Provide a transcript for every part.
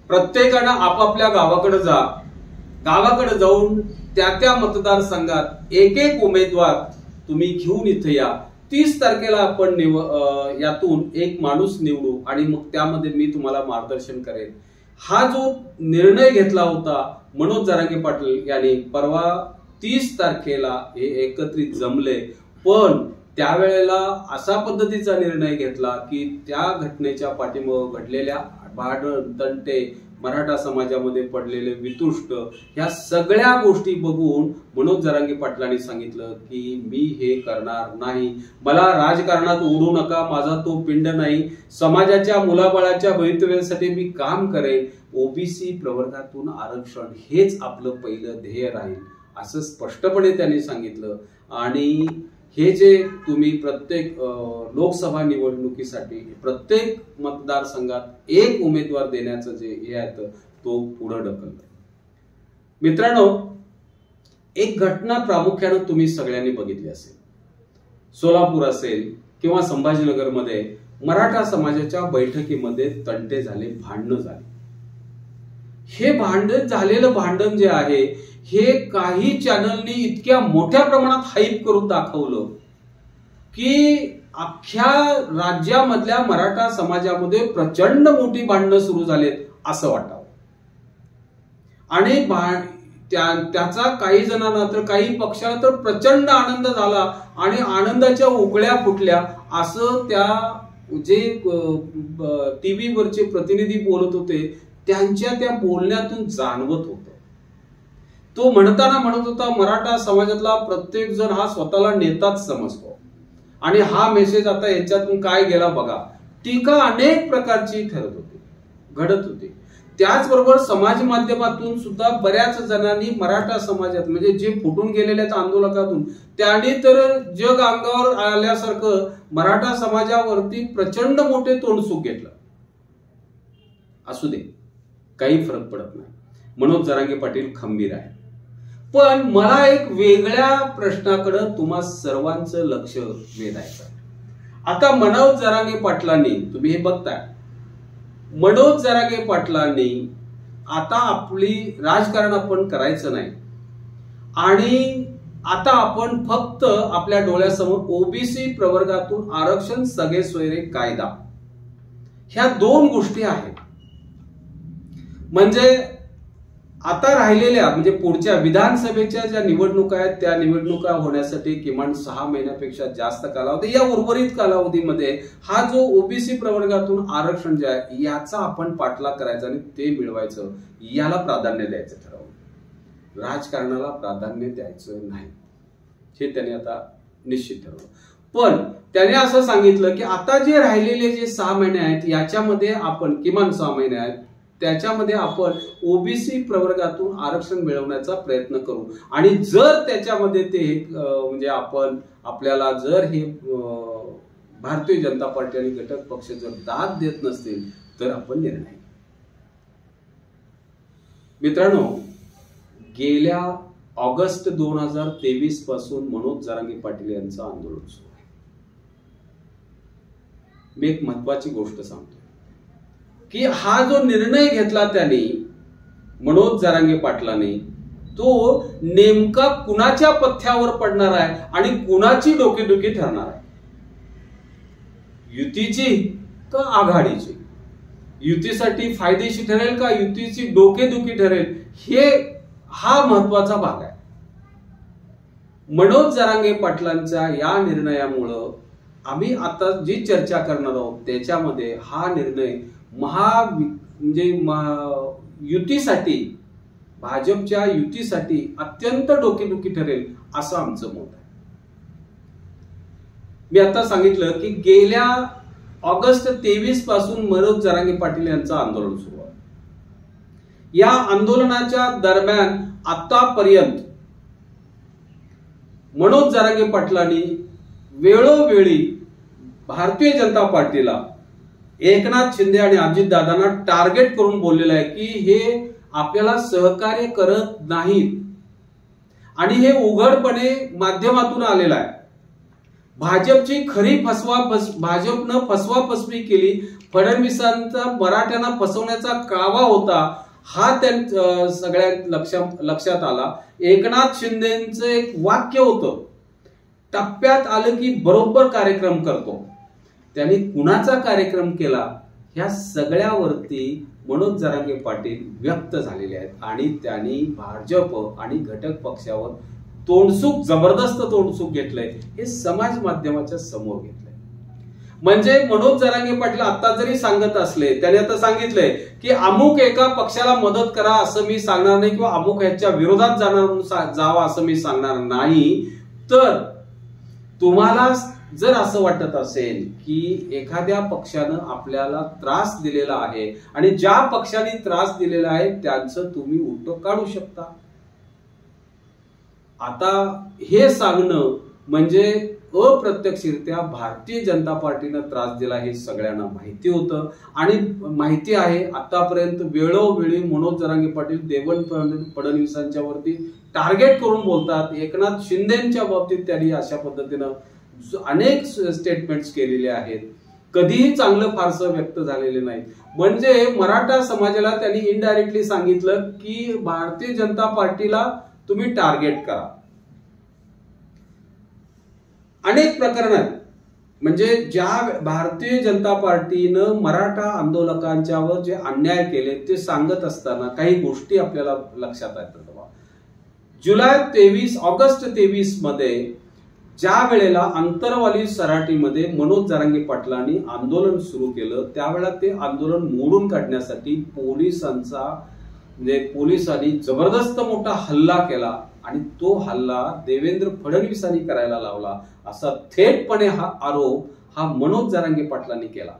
प्रत्येकानं आपापल्या गावाकडे जा, गावाकडे जाऊन त्या मतदारसंघात एक एक उमेदवार तुम्ही घेऊन इथे या. 30 तारखेला आपण यातून एक माणूस निवडू आणि मग त्यामध्ये मी तुम्हाला मार्गदर्शन करेन. हा जो निर्णय घेतला होता मनोज जरांगे पाटील यांनी परवा 30 तारखेला हे एकत्रित जमले. पण त्यावेळेला असा पद्धतीचा निर्णय घेतला की त्या घटनेच्या पाठीमागे घडलेल्या भांडण तंटे, मराठा समाजामध्ये पडलेले वितुष्ट, ह्या सगळ्या गोष्टी बघून मनोज जरांगे पाटलांनी सांगितलं की मी हे करणार नाही. मला राजकारणात ओढू नका, माझा तो पिंड नाही. समाजाच्या मुलाबाळाच्या भवितव्यासाठी मी काम करेन. ओबीसी प्रवर्गातून आरक्षण हेच आपलं पहिलं ध्येय राहील असं स्पष्टपणे त्यांनी सांगितलं. आणि हे जे तुम्ही प्रत्येक लोकसभा निवडणुकीसाठी प्रत्येक मतदारसंघात एक उमेदवार देण्याचं जे हे आहे तो पुढे ढकललं. मित्रांनो, एक घटना प्रामुख्याने तुम्ही सगळ्यांनी बघितली असेल. सोलापूर असेल किंवा संभाजीनगरमध्ये मराठा समाजाच्या बैठकीमध्ये तंटे झाले, भांडणं झाली. हे झालेलं भांडण जे आहे हे काही चॅनलनी इतक्या मोठ्या प्रमाणात हाईप करून दाखवलं की अख्ख्या राज्यामधल्या मराठा समाजामध्ये प्रचंड मोठी भांडणं सुरू झालेत असं वाटावं. आणि त्याचा काही जणांना तर काही पक्षाला तर प्रचंड आनंद झाला आणि आनंदाच्या उकळ्या फुटल्या असं त्या जे टीव्ही वरचे प्रतिनिधी बोलत होते त्यांच्या त्या बोलण्यातून जाणवत होतं. तो म्हणताना म्हणत होता मराठा समाजातला प्रत्येक जण हा स्वतःला नेताच समजतो आणि हा मेसेज आता याच्यातून काय गेला बघा. टीका अनेक प्रकारची घडत होती. त्याचबरोबर समाज माध्यमातून सुद्धा बऱ्याच जणांनी मराठा समाजात म्हणजे जे फुटून गेलेल्या आंदोलकातून त्यांनी तर जग अंगावर आल्यासारखं मराठा समाजावरती प्रचंड मोठे तोंडसुख घेतलं. असू दे, काही फरक पडत नाही. मनोज जरांगे पाटील खंबीर आहे. पण मला एक वेगळ्या प्रश्नाकडे तुम्हा सर्वांचं लक्ष वेधायचं. आता मनोज जरांगे पाटलांनी, तुम्ही हे बघताय, मनोज जरांगे पाटलांनी आता आपली राजकारण आपण करायचं नाही आणि आता आपण फक्त आपल्या डोळ्यासमोर ओबीसी प्रवर्गातून आरक्षण सगळे सोयरे कायदा ह्या 2 गोष्टी आहेत. म्हणजे आता राहिलेल्या म्हणजे पुढच्या विधानसभेच्या ज्या निवडणुका आहेत त्या निवडणुका होण्यासाठी किमान 6 महिन्यापेक्षा जास्त कालावधी, या उर्वरित कालावधीमध्ये हा जो ओबीसी प्रवर्गातून आरक्षण जे आहे याचा आपण पाठलाग करायचा आणि ते मिळवायचं, याला प्राधान्य द्यायचं ठरवलं. राजकारणाला प्राधान्य द्यायचं नाही हे त्याने आता निश्चित ठरवलं. पण त्याने असं सांगितलं की आता जे राहिलेले जे 6 महिने आहेत याच्यामध्ये आपण किमान 6 महिने आहेत त्याच्यामध्ये आपण ओबीसी प्रवर्गातून आरक्षण मिळवण्याचा प्रयत्न करू आणि जर त्याच्यामध्ये ते म्हणजे आपल्याला जर हे भारतीय जनता पार्टी आणि घटक पक्ष जर दाद देत नसतील तर आपण निर्णय. मित्रांनो, गेल्या ऑगस्ट 2023 पासून मनोज जरांगे पाटील यांचं आंदोलन सुरू आहे. मी एक महत्वाची गोष्ट सांगतो की हा जो निर्णय घेतला त्यांनी मनोज जरांगे पाटलांनी तो नेमका कुणाच्या पथ्यावर पडणार आहे आणि कुणाची डोकेदुखी ठरणार आहे, युतीची का आघाडीची? युतीसाठी फायदेशीर ठरेल का युतीची डोकेदुखी ठरेल, हा महत्वाचा भाग आहे. मनोज जरांगे पाटलांच्या या निर्णयामुळं आम्ही आता जी चर्चा करणार आहोत त्याच्यामध्ये हा निर्णय म्हणजे युतीसाठी, भाजपच्या युतीसाठी अत्यंत डोकेदुखी ठरेल असं आमचं मत आहे. मी आता सांगितलं की गेल्या ऑगस्ट 23 पासून मनोज जरांगे पाटील यांचं आंदोलन सुरू आहे. या आंदोलनाच्या दरम्यान आतापर्यंत मनोज जरांगे पाटलांनी वेळोवेळी भारतीय जनता पार्टीला, एकनाथ शिंदे आणि अजितदादांना टार्गेट करून बोललेलं आहे की हे आपल्याला सहकार्य करत नाहीत आणि हे उघडपणे माध्यमातून आलेलं आहे. भाजपची खरी भाजपनं फसवाफसवी केली, फडणवीसांचा मराठ्यांना फसवण्याचा कावा होता हा त्यांच्या सगळ्या लक्षात आला. एकनाथ शिंदेचं एक वाक्य होतं, टप्प्यात आलं की बरोबर कार्यक्रम करतो. त्यांनी कुणाचा कार्यक्रम केला ह्या सगळ्यावरती मनोज जरांगे पाटील व्यक्त झालेले आहेत आणि त्यांनी भाजप आणि घटक पक्षावर जबरदस्त तोंडसूक घेतलंय. हे समाज माध्यमाच्या समोर घेतलंय. म्हणजे मनोज जरांगे पाटील आता जरी सांगत असले, त्याने आता सांगितलंय की अमुक एका पक्षाला मदत करा असं मी सांगणार नाही किंवा अमुक ह्याच्या विरोधात जावा असं मी सांगणार नाही. तर तुम्हाला जर असं वाटत असेल की एखाद्या पक्षानं आपल्याला त्रास दिलेला आहे आणि ज्या पक्षाने त्रास दिलेला आहे त्यांचं तुम्ही उलट काढू शकता. आता हे सांगणं म्हणजे अप्रत्यक्षरित्या भारतीय जनता पार्टीनं त्रास दिला हे सगळ्यांना माहिती होतं आणि माहिती आहे. आतापर्यंत वेळोवेळी मनोज जरांगे पाटील देवेंद्र फडणवीसांच्या वरती टार्गेट करून बोलतात. एकनाथ शिंदेच्या बाबतीत त्यांनी अशा पद्धतीनं अनेक स्टेटमेंट्स केलेले आहेत. कधीही चांगलं फारसं व्यक्त झालेले नाही. म्हणजे मराठा समाजाला त्यांनी इनडायरेक्टली सांगितलं की भारतीय जनता पार्टीला तुम्ही टार्गेट करा. अनेक प्रकरणात म्हणजे ज्या भारतीय जनता पार्टीनं मराठा आंदोलकांच्यावर जे अन्याय केले ते सांगत असताना काही गोष्टी आपल्याला लक्षात येतात. ऑगस्ट 23 मध्ये ज्या वेळेला अंतरवाली सराटीमध्ये मनोज जरांगे पाटलांनी आंदोलन सुरू केलं त्यावेळेला ते आंदोलन मोडून काढण्यासाठी पोलिसांनी जबरदस्त मोठा हल्ला केला आणि तो हल्ला देवेंद्र फडणवीसांनी करायला लावला असा थेटपणे हा आरोप मनोज जरांगे पाटलांनी केला.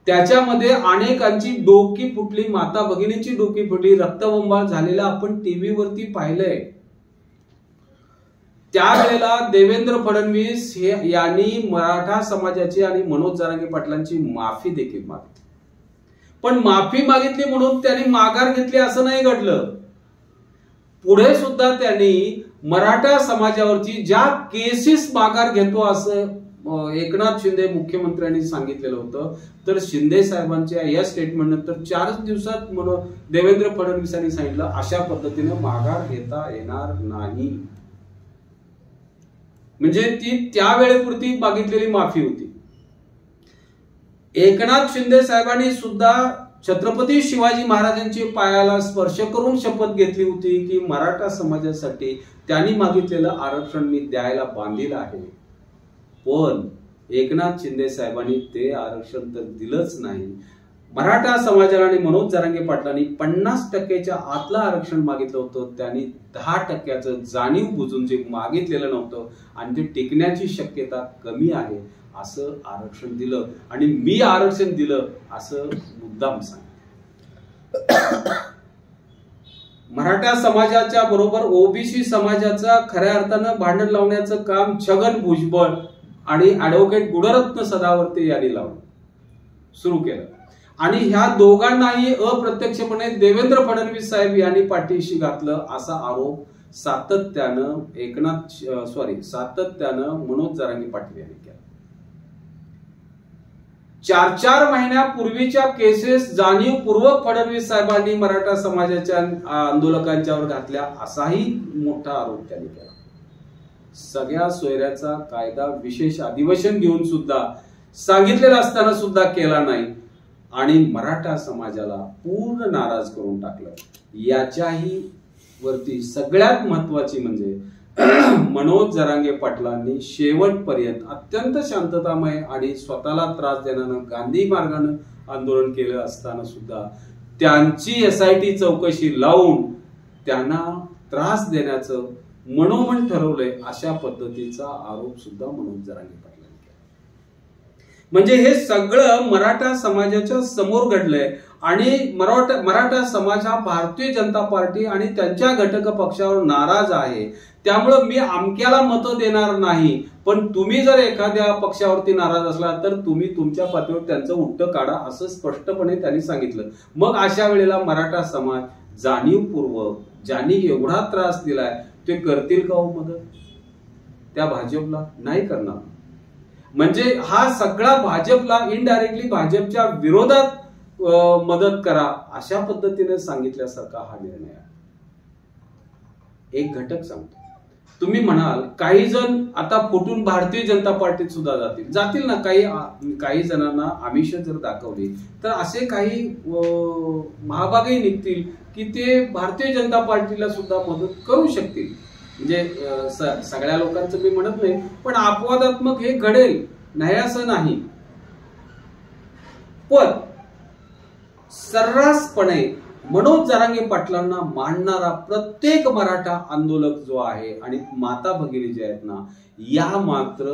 त्याच्यामध्ये अनेकांची डोकी फुटली, माता भगिनींची डोकी फुटली, रक्तबंबाळ झालेला आपण टीव्हीवरती पाहिलंय. त्यावेळेला देवेंद्र फडणवीस यांनी मराठा समाजाची आणि मनोज जरांगे पाटलांची माफी देखील मागितली. पण माफी मागितली म्हणून त्यांनी माघार घेतली असं नाही घडलं. पुढे सुद्धा त्यांनी मराठा समाजावरची ज्या केसेस माघार घेतो असं एकनाथ शिंदे मुख्यमंत्र्यांनी सांगितलेलं होतं, तर शिंदे साहेबांच्या या स्टेटमेंट नंतर 4 दिवसात देवेंद्र फडणवीसांनी सांगितलं अशा पद्धतीनं माघार घेता येणार नाही. म्हणजे ती त्यावेळेपुरती मागितलेली माफी होती. एकनाथ शिंदे साहेबांनी सुद्धा छत्रपती शिवाजी महाराजांची पायाला स्पर्श करून शपथ घेतली होती की मराठा समाजासाठी त्यांनी मागितलेलं आरक्षण मी द्यायला बांधील आहे. पण एकनाथ शिंदे साहेबांनी ते आरक्षण तर दिलंच नाही. मराठा समाजाला आणि मनोज जरांगे पाटलांनी 50% आतलं आरक्षण मागितलं होतं, त्यांनी 10% जाणीव बुजून जे मागितलेलं नव्हतं आणि ते टिकण्याची शक्यता कमी आहे असं आरक्षण दिलं आणि मी आरक्षण दिलं असं मुद्दाम सांगितलं. मराठा समाजाच्या बरोबर ओबीसी समाजाचा खऱ्या अर्थानं भांडण लावण्याचं काम छगन भुजबळ आणि ऍडव्होकेट गुणरत्न सदावर्ते यांनी सुरू केलं आणि ह्या दोघांनाही अप्रत्यक्षपणे देवेंद्र फडणवीस साहेब यांनी पाठीशी घातलं असा आरोप सातत्यानं मनोज जरांगे पाटील यांनी केला. 4 महिन्यापूर्वीच्या केसेस जाणीवपूर्वक फडणवीस साहेबांनी मराठा समाजाच्या आंदोलकांच्यावर घातल्या असाही मोठा आरोप त्यांनी केला. सगळ्या सोयऱ्याचा कायदा विशेष अधिवेशन घेऊन सुद्धा सांगितलेलं असताना सुद्धा केला नाही आणि मराठा समाजाला पूर्ण नाराज करून टाकलं. याच्याही वरती सगळ्यात महत्वाची म्हणजे मनोज जरांगे पाटलांनी शेवटपर्यंत अत्यंत शांततामय आणि स्वतःला त्रास देण्यानं गांधी मार्गानं आंदोलन केलं असताना सुद्धा त्यांची SIT चौकशी लावून त्यांना त्रास देण्याचं मनोमन ठरवलंय अशा पद्धतीचा आरोप सुद्धा मनोज जरांगे पाटलांनी केला. म्हणजे हे सगळं मराठा समाजाच्या समोर घडलंय आणि मराठा समाज हा भारतीय जनता पार्टी आणि त्यांच्या घटक पक्षावर नाराज आहे. त्यामुळे मी अमक्याला मतं देणार नाही, पण तुम्ही जर एखाद्या पक्षावरती नाराज असला तर तुम्ही तुमच्या पातळीवर त्यांचं उलटं काढा असं स्पष्टपणे त्यांनी सांगितलं. मग अशा वेळेला मराठा समाज जाणीवपूर्वक ज्यांनी एवढा त्रास दिलाय ते करतील का हो मदत? त्या भाजपला नाही करणार. म्हणजे हा सगळा भाजपला इनडायरेक्टली भाजपच्या विरोधात मदत करा अशा पद्धतीने सांगितल्यासारखा हा निर्णय आहे. एक घटक सांगतो, तुम्ही म्हणाल काही जण आता फुटून भारतीय जनता पार्टीत सुद्धा जातील ना. काही जणांना आमिष जर दाखवली तर असे काही महाभागही निघतील की ते भारतीय जनता पार्टीला सुद्धा मदत करू शकतील. म्हणजे सगळ्या लोकांचं मी म्हणत नाही, पण अपवादात्मक हे घडेल नाही असं नाही. पण सर्रासपणे मनोज जरांगे पाटलांना मानणारा प्रत्येक मराठा आंदोलक जो आहे आणि माता भगिनी जे आहेत ना, या मात्र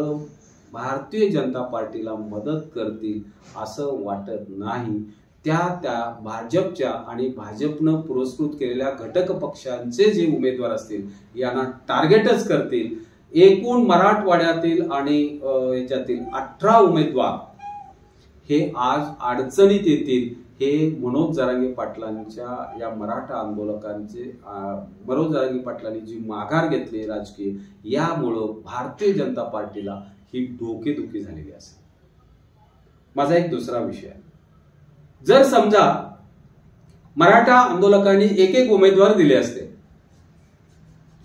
भारतीय जनता पार्टीला मदत करतील असं वाटत नाही. त्या भाजपच्या आणि भाजपनं पुरस्कृत केलेल्या घटक पक्षांचे जे उमेदवार असतील यांना टार्गेटच करतील. एकूण मराठवाड्यातील आणि याच्यातील 18 उमेदवार हे आज अडचणीत येतील. हे मनोज जरांगे पाटलांच्या या मराठा आंदोलकांचे मनोज जरांगे पाटलांनी जी माघार घेतली राजकीय, यामुळं भारतीय जनता पार्टीला ही डोकेदुखी झालेली असेल. माझा एक दुसरा विषय आहे, जर समजा मराठा आंदोलकांनी एक उमेदवार दिले असते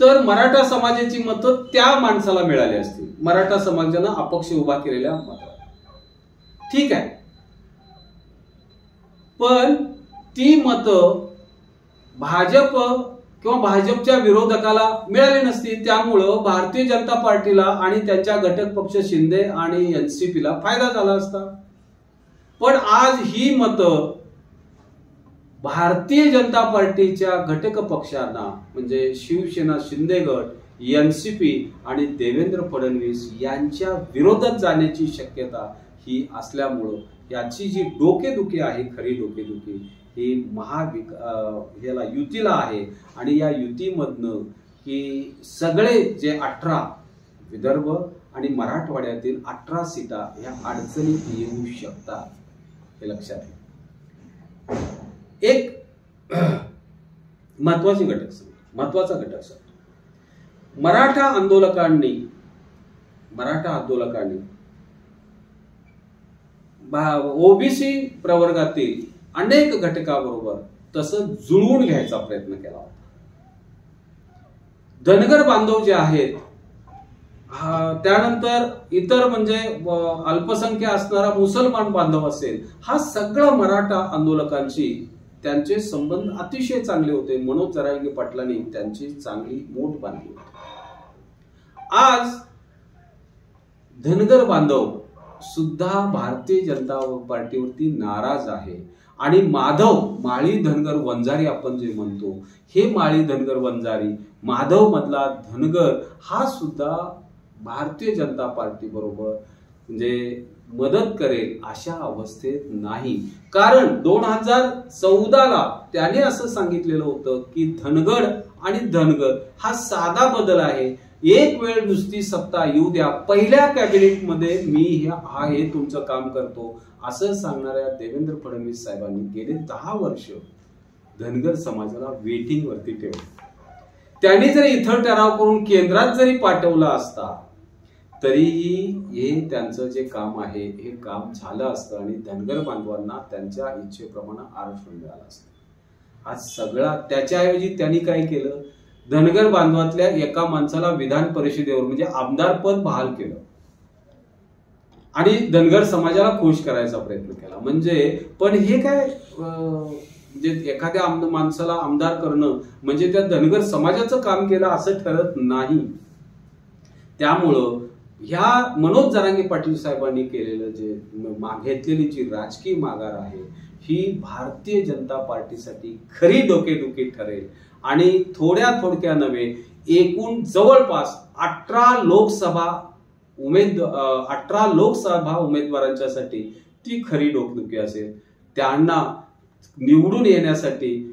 तर मराठा समाजाची मतं त्या माणसाला मिळाली असती. मराठा समाजानं अपक्ष उभा केलेल्या मतं ठीक आहे, पण ती मतं भाजप किंवा भाजपच्या विरोधकाला मिळाली नसती. त्यामुळं भारतीय जनता पार्टीला आणि त्यांच्या घटक पक्ष शिंदे आणि एनसीपीला फायदा झाला असता. पण आज ही मतं भारतीय जनता पार्टीच्या घटक पक्षांना म्हणजे शिवसेना, शिंदे गट, एनसीपी आणि देवेंद्र फडणवीस यांच्या विरोधात जाण्याची शक्यता ही असल्यामुळं याची जी डोकेदुखी आहे, खरी डोकेदुखी ही याला युतीला आहे. आणि या युतीमधनं की सगळे जे 18 विदर्भ आणि मराठवाड्यातील 18 सीटा या अडचणीत येऊ शकतात, हे लक्षात घ्या. एक महत्वाचा घटक सांगतो, मराठा आंदोलकांनी ओबीसी प्रवर्गातील अनेक घटकाबरोबर तसं जुळवून घ्यायचा प्रयत्न केला होता. धनगर बांधव जे आहेत, त्यानंतर इतर म्हणजे अल्पसंख्य असणारा मुसलमान बांधव असेल, हा सगळा मराठा आंदोलकांची त्यांचे संबंध अतिशय चांगले होते. मनोज जरांगे पाटलांनी त्यांची चांगली मोठ बांधली होती. आज धनगर बांधव सुद्धा भारतीय जनता पार्टीवरती नाराज आहे. आणि माळी धनगर वंजारी आपण जे म्हणतो, हे माळी धनगर वंजारी माधव मधला धनगर हा सुद्धा भारतीय जनता पार्टी बरोबर म्हणजे मदत करेल अशा अवस्थेत नाही. कारण 2014ला त्याने असं सांगितलेलं होतं की धनगड आणि धनगर हा साधा बदल आहे. एक वेळ नुसती सत्ता येऊ द्या, पहिल्या कॅबिनेटमध्ये मी हे तुमचं काम करतो असं सांगणाऱ्या देवेंद्र फडणवीस साहेबांनी गेले 10 वर्ष धनगर समाजाला वेटिंग वरती ठेवलं. त्यांनी जरी इथं ठराव करून केंद्रात जरी पाठवला असता तरीही हे त्यांचं जे काम आहे हे काम झालं असतं आणि धनगर बांधवांना त्यांच्या इच्छेप्रमाणे आरक्षण मिळालं असतं. आज सगळा त्याच्याऐवजी त्यांनी काय केलं, धनगर बांधवातल्या एका माणसाला विधान परिषदेवर म्हणजे आमदार पद बहाल केलं आणि धनगर समाजाला खुश करायचा प्रयत्न केला. म्हणजे पण हे काय म्हणजे एखाद्या माणसाला आमदार करणं म्हणजे त्या धनगर समाजाचं काम केलं असं ठरत नाही. त्यामुळं ह्या मनोज जरांगे पाटील साहेबांनी केलेलं जे घेतलेली जी राजकीय माघार आहे ही भारतीय जनता पार्टीसाठी खरी डोकेदुखी ठरेल. आणि थोडक्या नव्हे, एकूण जवळपास 18 लोकसभा उमेदवारांच्यासाठी ती खरी डोकेदुखी असेल. त्यांना निवडून येण्यासाठी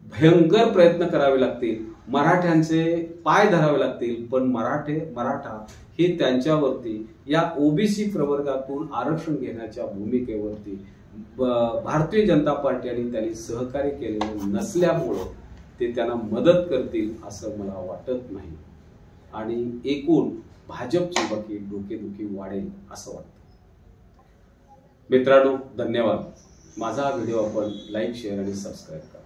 भयंकर प्रयत्न करावे लागतील, मराठ्यांचे पाय धरावे लागतील. पण मराठा हे त्यांच्यावरती या ओबीसी प्रवर्गातून आरक्षण घेण्याच्या भूमिकेवरती भारतीय जनता पार्टी आणि त्यांनी सहकार्य केलेले नसल्यामुळं ते त्यांना मदत करतील असं मला वाटत नाही. आणि एकूण भाजपची बाकी डोकेदुखी वाढेल असं वाटतं. मित्रांनो, धन्यवाद. माझा हा व्हिडिओ आपण लाईक, शेअर आणि सबस्क्राईब करा.